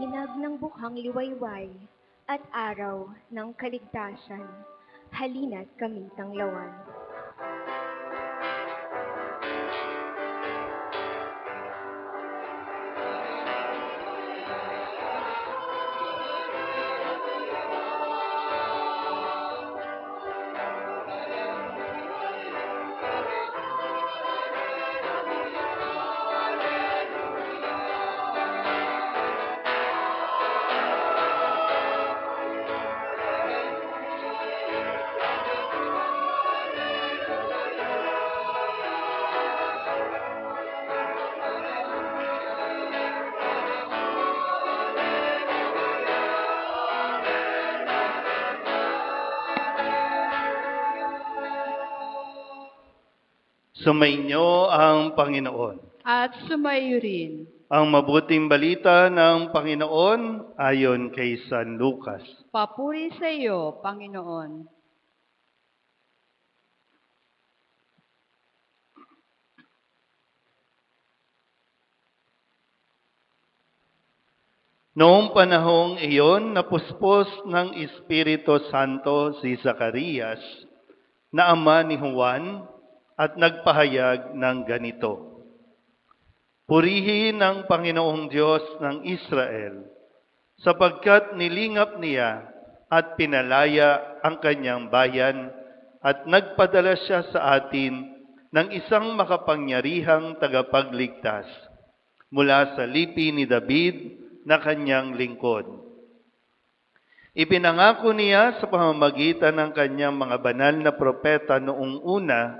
liwanag ng bukhang liwayway at araw ng kaligtasan. Halina't kaming tanglawan. Sumainyo ang Panginoon. At sumayo rin. Ang mabuting balita ng Panginoon ayon kay San Lucas. Papuri sa iyo, Panginoon. Noong panahong iyon, napuspos ng Espiritu Santo si Zacarias, na ama ni Juan, at nagpahayag ng ganito: Purihin ang Panginoong Diyos ng Israel, sapagkat nilingap niya at pinalaya ang kanyang bayan, at nagpadala siya sa atin ng isang makapangyarihang tagapagligtas mula sa lipi ni David na kanyang lingkod. Ipinangako niya sa pamamagitan ng kanyang mga banal na propeta noong una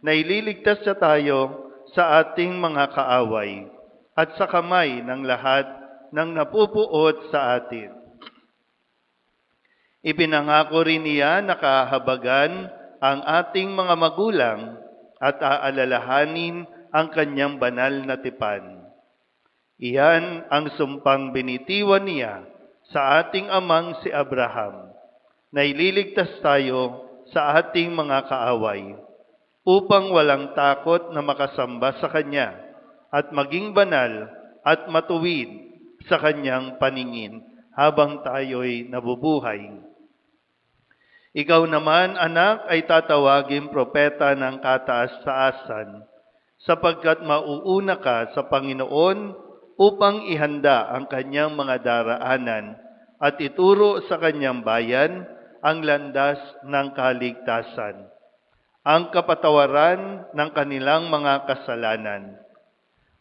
na ililigtas siya tayo sa ating mga kaaway at sa kamay ng lahat ng napupuot sa atin. Ipinangako rin niya na kahabagan ang ating mga magulang at aalalahanin ang kanyang banal na tipan. Iyan ang sumpang binitiwan niya sa ating amang si Abraham, na ililigtas tayo sa ating mga kaaway, upang walang takot na makasamba sa Kanya at maging banal at matuwid sa Kanyang paningin habang tayo'y nabubuhay. Ikaw naman, anak, ay tatawaging propeta ng kataas-taasan, sapagkat mauuna ka sa Panginoon upang ihanda ang kanyang mga daraanan at ituro sa kanyang bayan ang landas ng kaligtasan, ang kapatawaran ng kanilang mga kasalanan,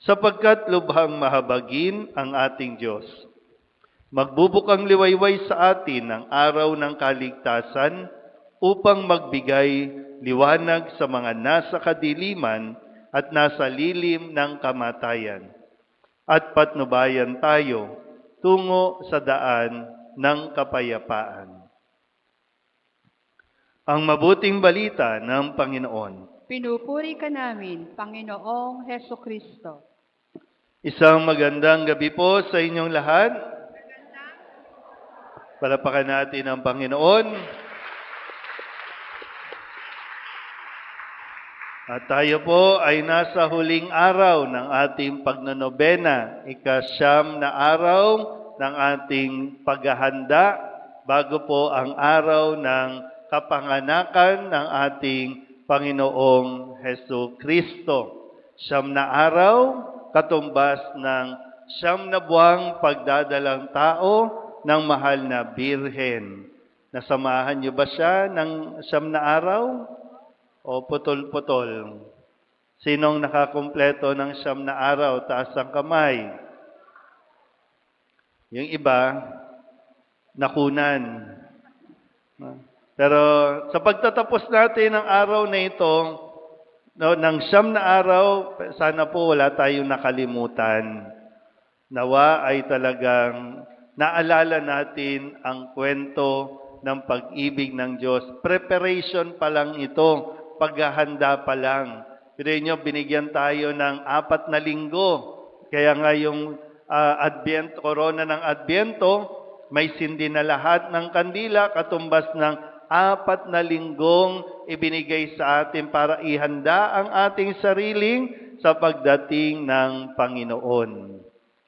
sapagkat lubhang mahabagin ang ating Diyos. Magbubukang liwayway sa atin ang araw ng kaligtasan upang magbigay liwanag sa mga nasa kadiliman at nasa lilim ng kamatayan, at patnubayan tayo tungo sa daan ng kapayapaan. Ang mabuting balita ng Panginoon. Pinupuri ka namin, Panginoong Heso Kristo. Isang magandang gabi po sa inyong lahat. Palapakan natin ang Panginoon. At tayo po ay nasa huling araw ng ating pagnonobena, ika-9 na araw ng ating paghahanda bago po ang araw ng kapanganakan ng ating Panginoong Heso Kristo. 9 na araw, katumbas ng 9 na buwang pagdadalang tao ng mahal na Birhen. Nasamahan niyo ba siya ng 9 na araw? O putol-putol? Sinong nakakumpleto ng 9 na araw? Taas ang kamay. Yung iba, nakunan. Pero sa pagtatapos natin ng araw na ito, ng 9 na araw, sana po wala tayong nakalimutan. Nawa ay talagang naalala natin ang kwento ng pag-ibig ng Diyos. Preparation pa lang ito. Paghahanda pa lang. Pero inyo, binigyan tayo ng 4 na linggo. Kaya nga yung corona ng Adbyento, may sindi na lahat ng kandila, katumbas ng 4 na linggong ibinigay sa atin para ihanda ang ating sariling sa pagdating ng Panginoon.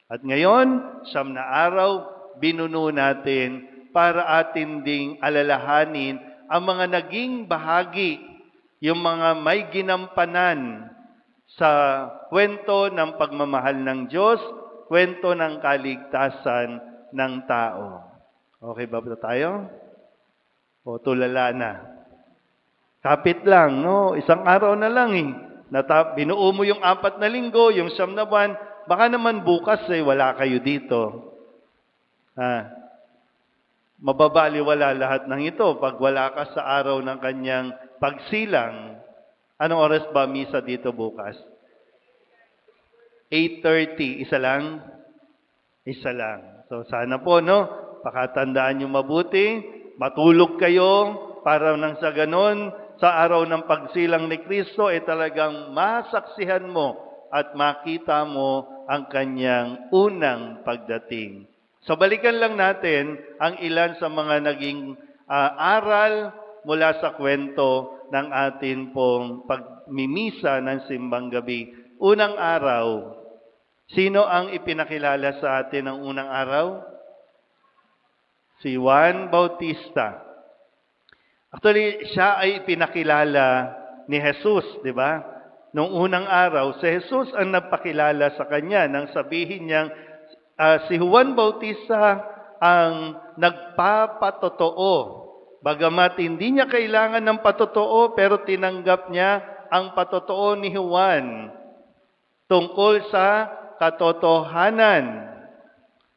At ngayon, 9 na araw, binuno natin para atin ding alalahanin ang mga naging bahagi, yung mga may ginampanan sa kwento ng pagmamahal ng Diyos, kwento ng kaligtasan ng tao. Okay ba tayo? O tulala na? Kapit lang, no? Isang araw na lang eh. Binuo mo yung 4 na linggo, yung 9 na buwan, baka naman bukas wala kayo dito. Mababaliwala lahat ng ito pag wala ka sa araw ng kanyang pagsilang. Anong oras ba misa dito bukas? 8:30. Isa lang? Isa lang. So sana po, no? Pakatandaan nyo mabuti. Matulog kayo para nang sa ganon, sa araw ng pagsilang ni Kristo, talagang masaksihan mo at makita mo ang kanyang unang pagdating. So balikan lang natin ang ilan sa mga naging aral mula sa kwento ng atin pong pagmimisa ng simbang gabi. Unang araw, sino ang ipinakilala sa atin ng unang araw? Si Juan Bautista. Actually, siya ay ipinakilala ni Jesus, di ba? Noong unang araw, si Jesus ang nagpakilala sa kanya nang sabihin niyang si Juan Bautista ang nagpapatotoo. Bagamat hindi niya kailangan ng patotoo, pero tinanggap niya ang patotoo ni Juan tungkol sa katotohanan.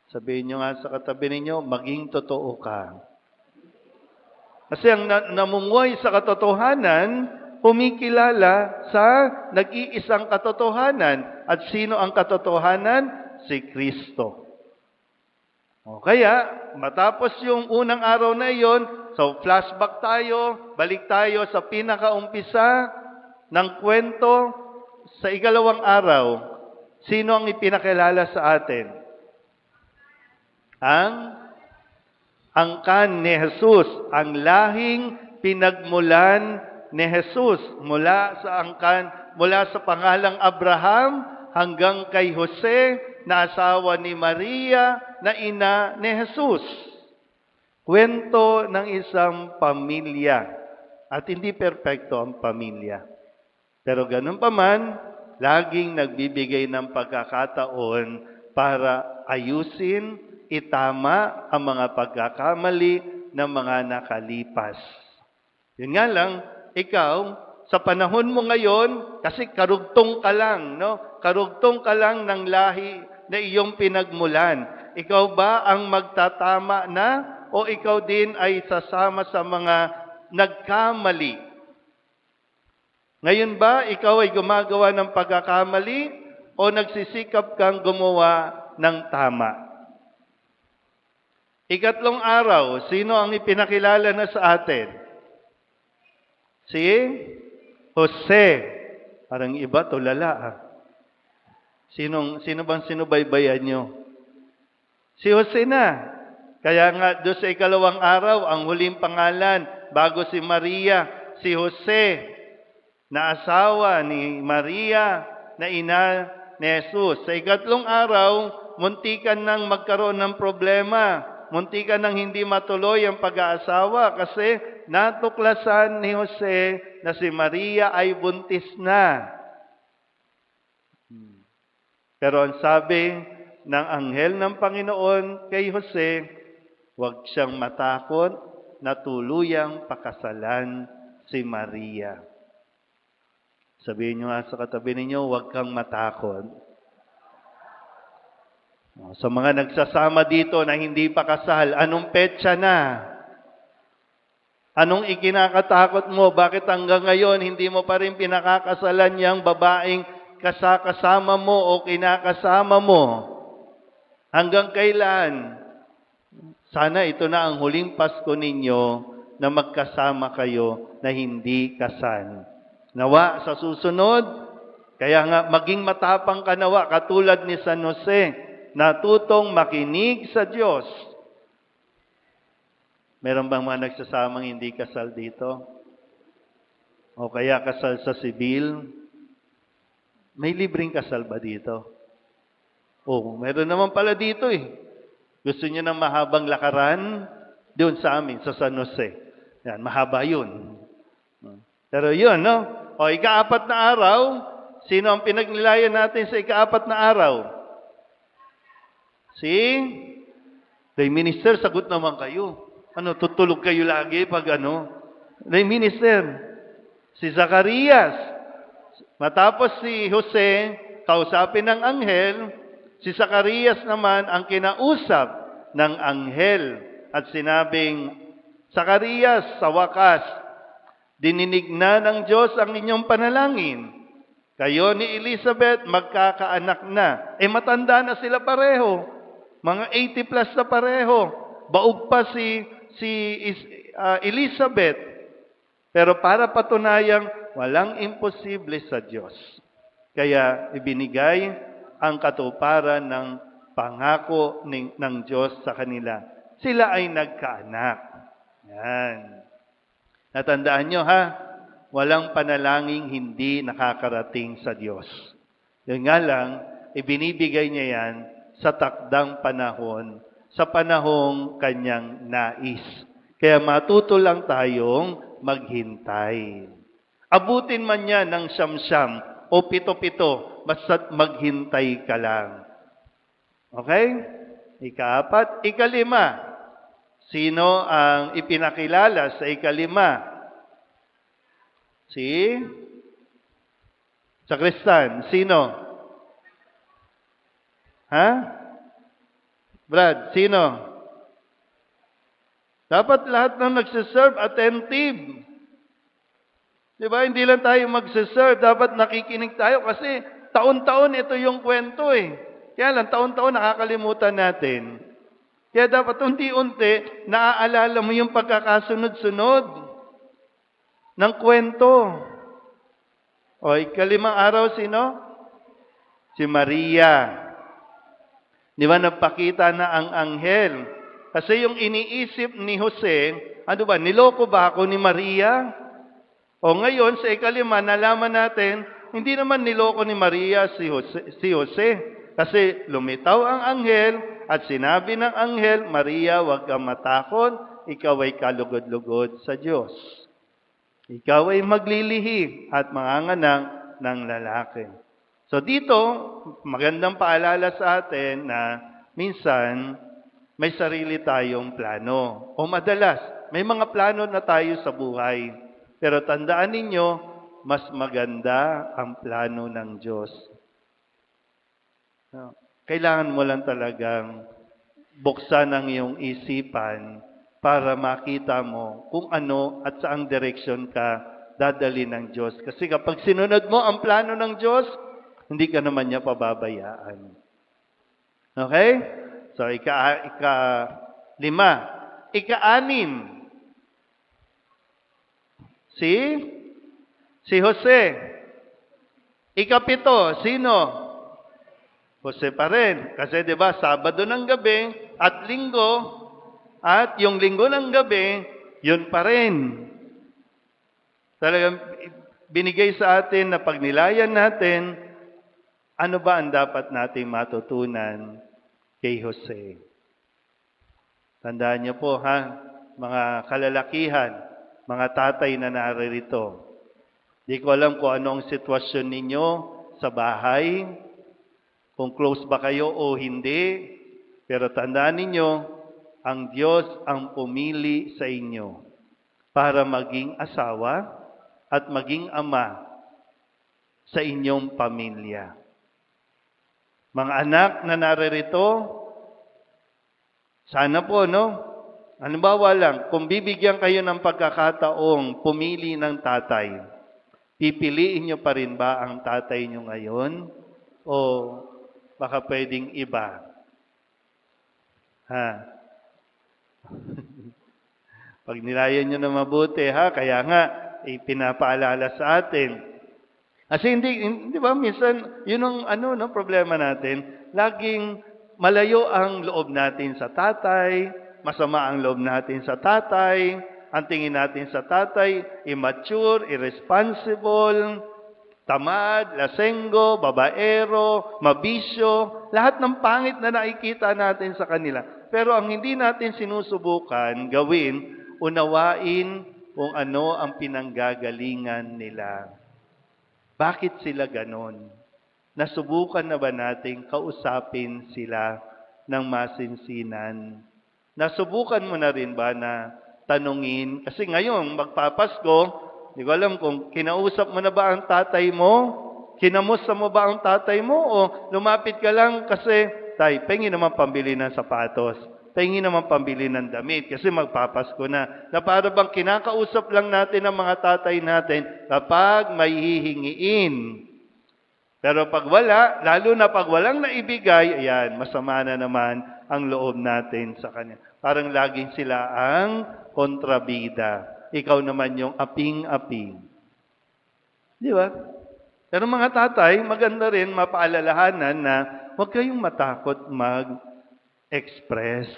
Sabihin niyo nga sa katabi ninyo, maging totoo ka. Kasi ang namumuhay sa katotohanan, humikilala sa nag-iisang katotohanan. At sino ang katotohanan? Si Kristo. O kaya, matapos yung unang araw na iyon, so flashback tayo, balik tayo sa pinakaumpisa ng kwento. Sa ikalawang araw, sino ang ipinakilala sa atin? Ang angkan ni Jesus, ang lahing pinagmulan ni Jesus mula sa angkan, mula sa pangalang Abraham hanggang kay Jose na asawa ni Maria na ina ni Jesus. Kwento ng isang pamilya. At hindi perpekto ang pamilya. Pero ganun pa man, laging nagbibigay ng pagkakataon para ayusin, itama ang mga pagkakamali ng mga nakalipas. Yun nga lang, ikaw, sa panahon mo ngayon, kasi karugtong ka lang, no? Karugtong ka lang ng lahi na iyong pinagmulan. Ikaw ba ang magtatama na o ikaw din ay sasama sa mga nagkamali? Ngayon ba, ikaw ay gumagawa ng pagkakamali o nagsisikap kang gumawa ng tama? Ikatlong araw, sino ang ipinakilala na sa atin? Si Jose. Parang iba, tulala. Sino bang sinubaybayan nyo? Si Jose na. Kaya nga, doon sa ikalawang araw, ang huling pangalan, bago si Maria, si Jose, na asawa ni Maria, na ina ni Jesus. Sa ikatlong araw, muntikan nang magkaroon ng problema. Muntikan nang hindi matuloy ang pag-aasawa kasi natuklasan ni Jose na si Maria ay buntis na. Pero ang sabi ng anghel ng Panginoon kay Jose, huwag siyang matakot na tuluyang pakasalan si Maria. Sabihin niyo nga sa katabi ninyo, huwag kang matakot. Sa mga nagsasama dito na hindi pa kasal, anong petsa na? Anong ikinakatakot mo? Bakit hanggang ngayon hindi mo pa rin pinakakasalan yung babaeng kasama mo o kinakasama mo? Hanggang kailan? Sana ito na ang huling Pasko ninyo na magkasama kayo na hindi kasal. Nawa sa susunod, kaya nga maging matapang ka nawa katulad ni San Jose, natutong makinig sa Diyos. Meron bang mga nagsasamang hindi kasal dito? O kaya kasal sa sibil? May libreng kasal ba dito? Oh, meron naman pala dito eh. Gusto niyo ng mahabang lakaran? Doon sa amin, sa San Jose. Yan, mahaba yun. Pero yun, no? O, ika-4 na araw, sino ang pinagnilayan natin sa ika-4 na araw? Si lay minister, sagot naman kayo. Ano, tutulog kayo lagi pag ano? Lay minister, si Zacarias. Matapos si Jose, kausapin ng anghel, si Zacarias naman ang kinausap ng anghel at sinabing, Zacarias, sa wakas, dininig na ng Diyos ang inyong panalangin. Kayo ni Elizabeth magkakaanak na. Matanda na sila pareho. Mga 80 plus na pareho. Baog pa si Elizabeth. Pero para patunayang walang imposible sa Diyos. Kaya ibinigay ang katuparan ng pangako ng Diyos sa kanila. Sila ay nagkaanak. Yan. Natandaan nyo ha, walang panalangin hindi nakakarating sa Diyos. Yun nga lang, ibinibigay niya yan sa takdang panahon, sa panahong kanyang nais. Kaya matuto lang tayong maghintay. Abutin man yan ng 9 o 7, basta't maghintay ka lang. Okay? Ika-4. Ika-5. Sino ang ipinakilala sa ika-5? Si Sakristan. Sino? Ha? Brad, sino? Dapat lahat ng nagsiserve attentive. Diba? Hindi lang tayo magsiserve. Dapat nakikinig tayo kasi taon-taon ito yung kwento eh. Kaya lang, taon-taon nakakalimutan natin. Kaya dapat unti-unti, naaalala mo yung pagkakasunod-sunod ng kwento. O, ika-5 araw, sino? Si Maria. Di ba, nagpakita na ang anghel. Kasi yung iniisip ni Jose, ano ba, niloko ba ako ni Maria? O ngayon, sa ika-5, nalaman natin, hindi naman niloko ni Maria si Jose. Kasi lumitaw ang anghel at sinabi ng anghel, Maria, huwag kang matakot, ikaw ay kalugod-lugod sa Diyos. Ikaw ay maglilihi at manganganak ng lalaki. So dito, magandang paalala sa atin na minsan may sarili tayong plano. O madalas, may mga plano na tayo sa buhay. Pero tandaan ninyo, mas maganda ang plano ng Diyos. Kailangan mo lang talagang buksan ang iyong isipan para makita mo kung ano at saang direksyon ka dadali ng Diyos. Kasi kapag sinunod mo ang plano ng Diyos, hindi ka naman niya pababayaan. Okay? So, ika-5. Ika-6. Si Jose. Ika-7. Sino? Jose pa rin. Kasi 'di ba, Sabado ng gabi at Linggo, at yung Linggo ng gabi, yun pa rin. Talagang binigay sa atin na pagnilayan natin, ano ba ang dapat nating matutunan kay Jose? Tandaan niyo po ha, mga kalalakihan, mga tatay na naririto. Di ko alam kung anong sitwasyon ninyo sa bahay, kung close ba kayo o hindi, pero tandaan ninyo, ang Diyos ang pumili sa inyo para maging asawa at maging ama sa inyong pamilya. Mga anak na naririto, sana po, no? Halimbawa lang, kung bibigyan kayo ng pagkakataong pumili ng tatay, pipiliin nyo pa rin ba ang tatay nyo ngayon? O baka pwedeng iba? Ha? Pag nilayan nyo na mabuti, ha? Kaya nga, ipinapaalala sa atin. Kasi hindi ba, minsan, yun ang problema natin. Laging malayo ang loob natin sa tatay, masama ang loob natin sa tatay, ang tingin natin sa tatay, immature, irresponsible. tamad, lasenggo, babaero, mabisyo, lahat ng pangit na nakikita natin sa kanila. Pero ang hindi natin sinusubukan gawin, unawain kung ano ang pinanggagalingan nila. Bakit sila ganon? Nasubukan na ba nating kausapin sila ng masinsinan? Nasubukan mo na rin ba na tanungin? Kasi ngayon, magpapasko, hindi ko alam kung kinausap mo na ba ang tatay mo? Kinamusta mo ba ang tatay mo? O lumapit ka lang kasi, tay, pengi naman pambili ng sapatos. Pengi naman pambili ng damit kasi magpapasko na. Na para bang kinakausap lang natin ang mga tatay natin kapag may hihingiin. Pero pag wala, lalo na pag walang naibigay, ayan, masama na naman ang loob natin sa kanya. Parang laging sila ang kontrabida. Ikaw naman yung aping-aping. Di ba? Pero mga tatay, maganda rin mapaalalahanan na huwag kayong matakot mag-express.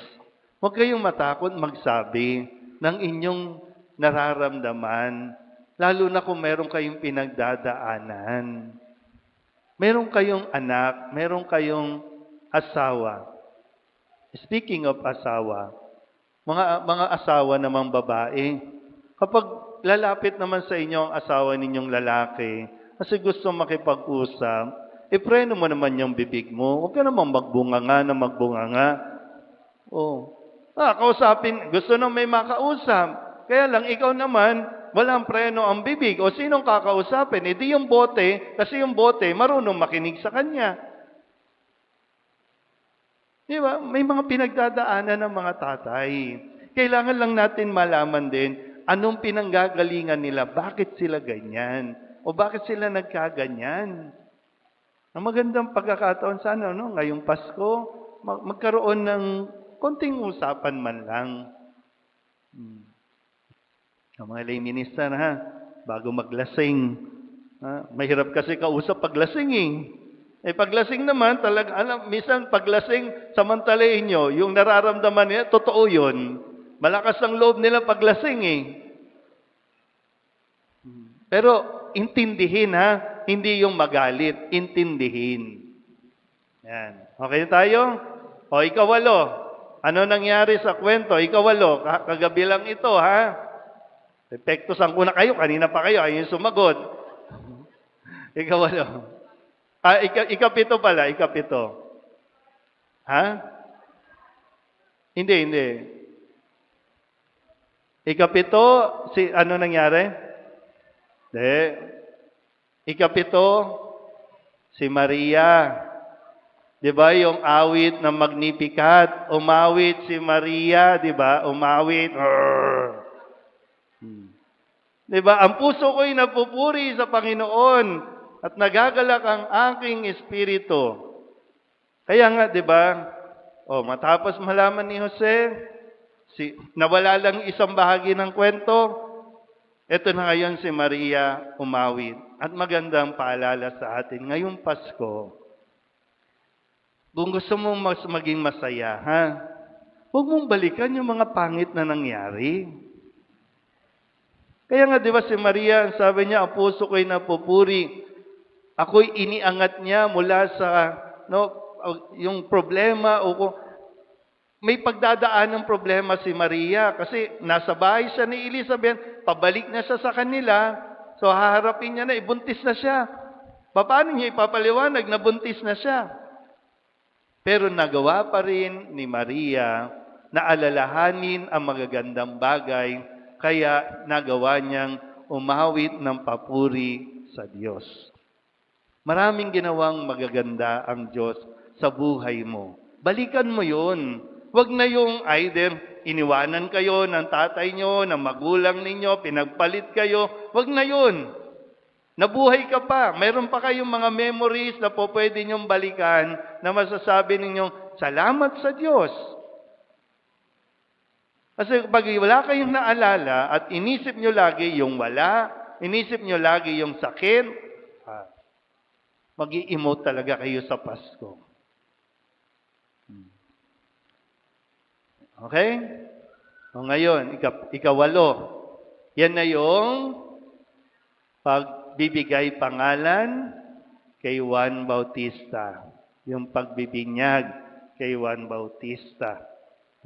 Huwag kayong matakot magsabi ng inyong nararamdaman. Lalo na kung meron kayong pinagdadaanan. Meron kayong anak, meron kayong asawa. Speaking of asawa, mga asawa namang babae, kapag lalapit naman sa inyo ang asawa ninyong lalaki, kasi gusto makipag-usap, ipreno mo naman yung bibig mo. Huwag ka naman magbunganga na magbunganga. Kausapin, gusto nang may makausap. Kaya lang, ikaw naman, walang preno ang bibig. O sinong kakausapin? E di yung bote, kasi yung bote, marunong makinig sa kanya. Di ba? May mga pinagdadaanan ng mga tatay. Kailangan lang natin malaman din, anong pinanggagalingan nila? Bakit sila ganyan? O bakit sila nagkaganyan? Ang magandang pagkakataon sana, ngayong Pasko, magkaroon ng konting usapan man lang. Ang mga lay minister, bago maglasing. Mahirap kasi kausap paglasing paglasing naman, minsan paglasing, samantalahin nyo, yung nararamdaman nila, totoo yun. Malakas ang loob nila paglasing Pero intindihin hindi yung magalit, intindihin. Yan. Okay tayo? O ikawalo, ano nangyari sa kwento? Ikawalo, kagabi lang ito Epektosan ko na kayo, kanina pa kayo, ayun sumagot. Ikawalo. Ikapito pala, ikapito. Hindi. Ikapito, ano nangyari? Ikapito, si Maria. Di ba yung awit ng Magnificat? Umawit si Maria, di ba? Umawit. Di ba? Ang puso ko'y napupuri sa Panginoon at nagagalak ang aking espiritu. Kaya nga, di ba? Matapos malaman ni Jose, nawala lang isang bahagi ng kwento, ito na ngayon si Maria umawit. At magandang paalala sa atin, ngayong Pasko, kung gusto mong maging masaya, huwag mong balikan yung mga pangit na nangyari. Kaya nga, di ba si Maria, sabi niya, ang puso ko'y napupuri. Ako'y iniangat niya mula sa yung problema may pagdadaan ng problema si Maria kasi nasa bahay siya ni Elizabeth, pabalik na siya sa kanila, so haharapin niya na, buntis na siya. Paano niya ipapaliwanag na buntis na siya? Pero nagawa pa rin ni Maria na alalahanin ang magagandang bagay, kaya nagawa niyang umawit ng papuri sa Diyos. Maraming ginawang magaganda ang Diyos sa buhay mo. Balikan mo yun. Huwag na yung either iniwanan kayo ng tatay nyo, ng magulang ninyo, pinagpalit kayo. Huwag na yun. Nabuhay ka pa. Mayroon pa kayong mga memories na po pwede nyong balikan na masasabi ninyong, salamat sa Diyos. Kasi pag wala kayong naalala at inisip nyo lagi yung wala, inisip nyo lagi yung sakit, mag-i-emote talaga kayo sa Pasko. Okay? Ngayon, ikawalo. Yan na yung bibigay pangalan kay Juan Bautista. Yung pagbibinyag kay Juan Bautista.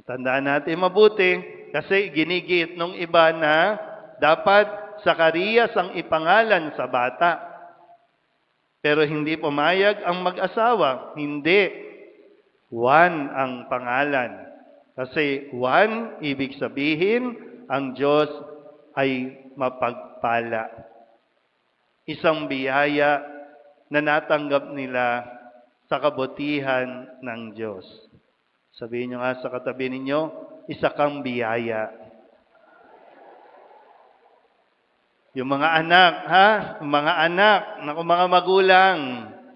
Tandaan natin mabuti kasi ginigit nung iba na dapat Zacarias ang ipangalan sa bata. Pero hindi pumayag ang mag-asawa. Hindi. Juan ang pangalan. Kasi Juan, ibig sabihin, ang Diyos ay mapagpala. Isang biyaya na natanggap nila sa kabutihan ng Diyos. Sabihin nyo nga sa katabi ninyo, isa kang biyaya. Yung mga anak, mga anak, mga magulang,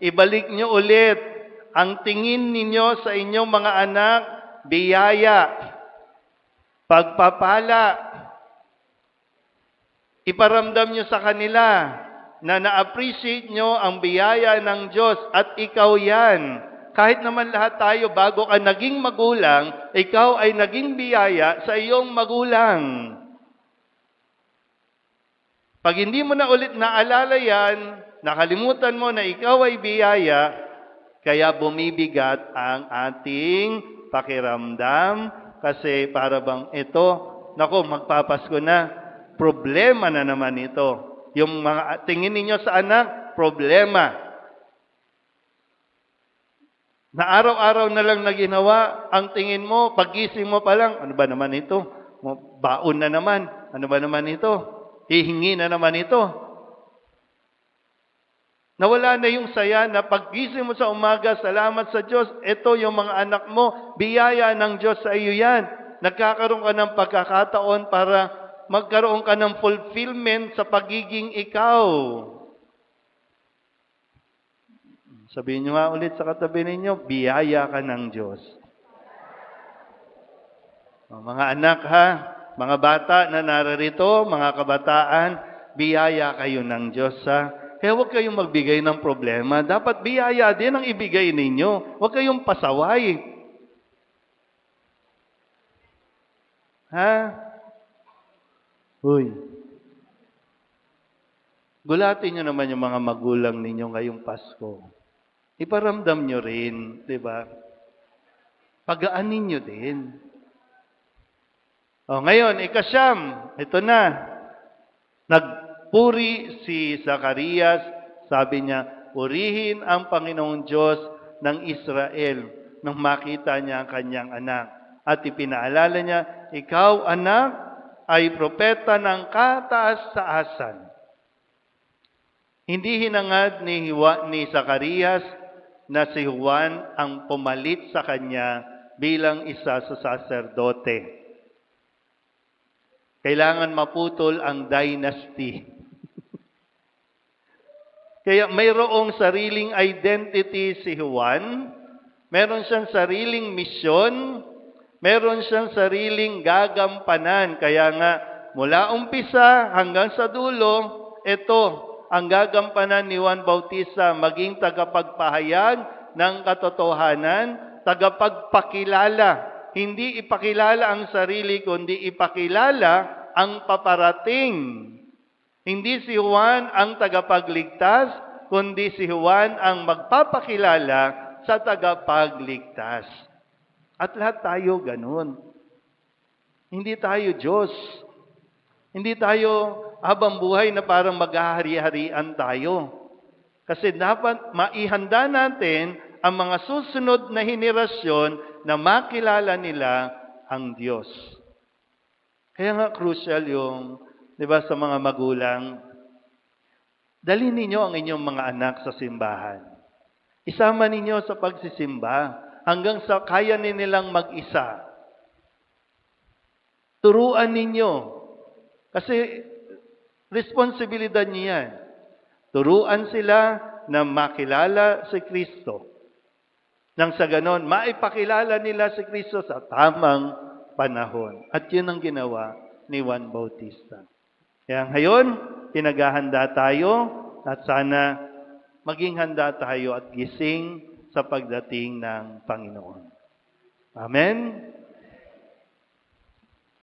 ibalik nyo ulit ang tingin ninyo sa inyong mga anak, biyaya, pagpapala. Iparamdam nyo sa kanila na na-appreciate nyo ang biyaya ng Diyos at ikaw yan. Kahit naman lahat tayo, bago ka naging magulang, ikaw ay naging biyaya sa iyong magulang. Pag hindi mo na ulit naalala yan, nakalimutan mo na ikaw ay biyaya, kaya bumibigat ang ating pakiramdam kasi para bang ito, naku, magpapasko na, problema na naman ito. Yung mga tingin ninyo sa anak, problema. Na araw-araw na lang na ginawa, ang tingin mo, paggising mo pa lang, ano ba naman ito? Baon na naman, ano ba naman ito? Hihingi na naman ito. Nawala na yung saya na paggising mo sa umaga, salamat sa Diyos, ito yung mga anak mo, biyaya ng Diyos sa iyo yan. Nagkakaroon ka ng pagkakataon para magkaroon ka ng fulfillment sa pagiging ikaw. Sabihin nyo nga ulit sa katabi ninyo, biyaya ka ng Diyos. Mga anak mga bata na nararito, mga kabataan, biyaya kayo ng Diyos Kaya huwag kayong magbigay ng problema. Dapat biyaya din ang ibigay ninyo. Huwag kayong pasaway. Uy. Gulatin nyo naman yung mga magulang ninyo ngayong Pasko. Iparamdam nyo rin, di ba? Pagaanin nyo din. Ngayon, ikasyam, ito na. Nagpuri si Zacarias, sabi niya, purihin ang Panginoong Diyos ng Israel nang makita niya ang kanyang anak. At ipinaalala niya, ikaw, anak, ay propeta ng kataas-taasan. Hindi hinangad ni Zacarias na si Juan ang pumalit sa kanya bilang isa sa saserdote. Kailangan maputol ang dynasty. Kaya mayroong sariling identity si Juan, meron siyang sariling misyon, meron siyang sariling gagampanan. Kaya nga, mula umpisa hanggang sa dulo, ito ang gagampanan ni Juan Bautista, maging tagapagpahayag ng katotohanan, tagapagpakilala. Hindi ipakilala ang sarili, kundi ipakilala ang paparating. Hindi si Juan ang tagapagligtas, kundi si Juan ang magpapakilala sa tagapagligtas. At lahat tayo ganun. Hindi tayo Diyos. Hindi tayo habang buhay na parang maghahari-harian tayo. Kasi dapat maihanda natin ang mga susunod na henerasyon na makilala nila ang Diyos. Kaya nga crucial yung, di ba, sa mga magulang, dalhin ninyo ang inyong mga anak sa simbahan. Isama ninyo sa pagsisimba hanggang sa kaya nilang mag-isa. Turuan ninyo. Kasi responsibilidad niyo yan. Turuan sila na makilala si Kristo. Nang sa ganon, maipakilala nila si Kristo sa tamang panahon. At yun ang ginawa ni Juan Bautista. Kaya ngayon, pinaghahanda tayo at sana maging handa tayo at gising sa pagdating ng Panginoon. Amen?